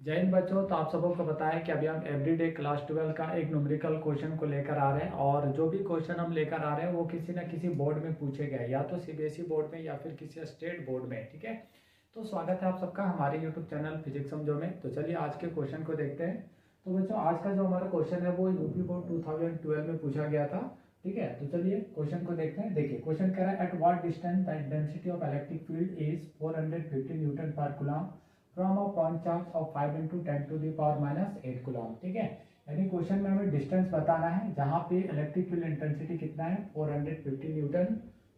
जय हिंद बच्चों। तो आप सबों को पता है कि अभी हम एवरीडे क्लास 12 का एक न्यूमेरिकल क्वेश्चन को लेकर आ रहे हैं और जो भी क्वेश्चन हम लेकर आ रहे हैं वो किसी न किसी बोर्ड में पूछे गए, या तो सीबीएसई बोर्ड में या फिर किसी स्टेट बोर्ड में। ठीक है, तो स्वागत है आप सबका हमारे यूट्यूब चैनल फिजिक्स समझो में। तो चलिए आज के क्वेश्चन को देखते हैं। तो बच्चों आज का जो हमारा क्वेश्चन है वो यूपी बोर्ड 2012 में पूछा गया था। ठीक है, तो चलिए क्वेश्चन को देखते हैं। देखिए क्वेश्चन कह रहा है at what distance the density of electric field is 450 newton per coulomb from a point charge of 5 × 10⁻⁸ coulomb. ठीक है, यानी क्वेश्चन में हमें डिस्टेंस बताना है जहाँ पे इलेक्ट्रिक फील्ड इंटेंसिटी कितना है 450 न्यूटन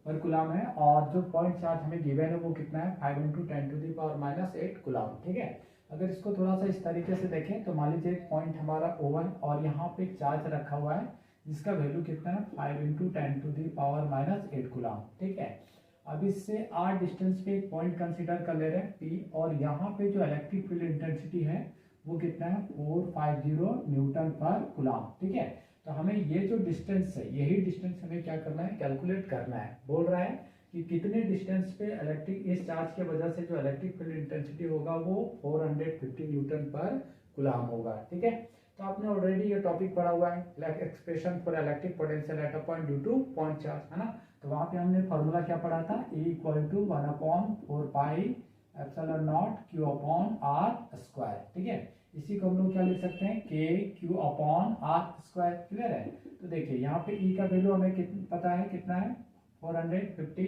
पर कूलम है, और जो पॉइंट चार्ज हमें गिवन है वो कितना है 5 × 10⁻⁸ कूलम। ठीक है, अगर इसको थोड़ा सा इस तरीके से देखें तो मान लीजिए एक पॉइंट हमारा O1 और यहाँ पे एक चार्ज रखा हुआ है जिसका वैल्यू कितना है 5 × 10⁻⁸ कूलम। ठीक है, अब इससे r डिस्टेंस पे एक पॉइंट कंसीडर कर ले रहे हैं P, और यहाँ पे जो इलेक्ट्रिक फील्ड इंटेंसिटी है वो कितना है 450 न्यूटन पर कूलम। ठीक है, तो हमें ये जो डिस्टेंस है यही डिस्टेंस हमें क्या करना है, कैलकुलेट करना है। बोल रहा है कि कितने डिस्टेंस पे इलेक्ट्रिक इस चार्ज के वजह से जो इलेक्ट्रिक फील्ड इंटेंसिटी होगा वो 450 न्यूटन पर कूलम होगा। ठीक है, तो आपने ऑलरेडी ये टॉपिक पढ़ा हुआ है expression for electric potential at a point due two point charge, है ना। तो वहां पे हमने फॉर्मूला क्या पढ़ा था, E = 1/4πε0 Q/r²। ठीक है, इसी को हम लोग क्या लिख सकते हैं KQ/r²। क्लियर है। तो देखिए यहाँ पे E का वैल्यू हमें कितना पता है, कितना है 450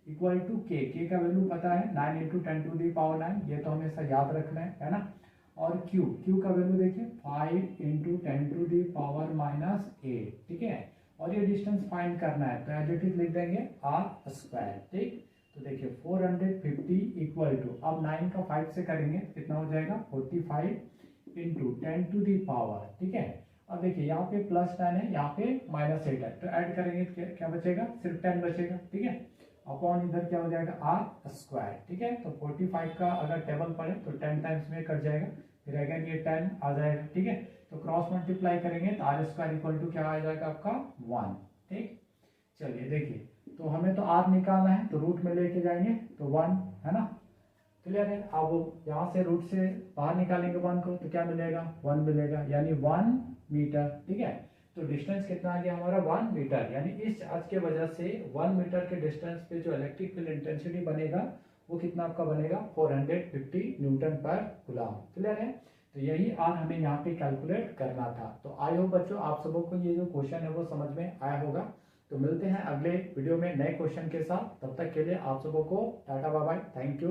इक्वल टू K का वैल्यू पता है 9 × 10⁹, ये तो हमेशा याद रखना है ना। और Q का वैल्यू देखिए 5 × 10⁻⁸। ठीक है, और ये डिस्टेंस फाइंड करना है तो एज इट इज लिख देंगे r²। ठीक, तो देखिए 450 इक्वल टू, अब 9 का 5 से करेंगे कितना हो जाएगा 45 × 10⁻। ठीक है, अब देखिए यहाँ पे +10 है, यहाँ पे -8 है, तो ऐड करेंगे क्या बचेगा, सिर्फ 10 बचेगा। ठीक है, अपॉन इधर क्या हो जाएगा r²। ठीक है, तो 45 का अगर टेबल पढ़े तो 10 टाइम्स में कट जाएगा, फिर अगेन ये 10 आ जाएगा। ठीक है, तो क्रॉस मल्टीप्लाई करेंगे तो r² इक्वल टू क्या आ जाएगा आपका 1। ठीक, चलिए देखिए, तो हमें तो r निकालना है तो रूट में लेके जाएंगे तो 1, है ना। क्लियर है। अब यहाँ से रूट से बाहर निकालेंगे 1 को तो क्या मिलेगा 1 मिलेगा, यानी 1 मीटर। ठीक है, तो डिस्टेंस कितना आ गया हमारा 1 मीटर, यानी इस चार्ज के वजह से 1 मीटर के डिस्टेंस पे जो इलेक्ट्रिक फील्ड इंटेंसिटी बनेगा वो कितना आपका बनेगा 450 न्यूटन पर कूलम। क्लियर है। तो यही आर हमें यहाँ पे कैलकुलेट करना था। तो आई होप बच्चों आप सबों को ये जो क्वेश्चन है वो समझ में आया होगा। तो मिलते हैं अगले वीडियो में नए क्वेश्चन के साथ, तब तक के लिए आप सबों को ta-ta bye bye, thank you.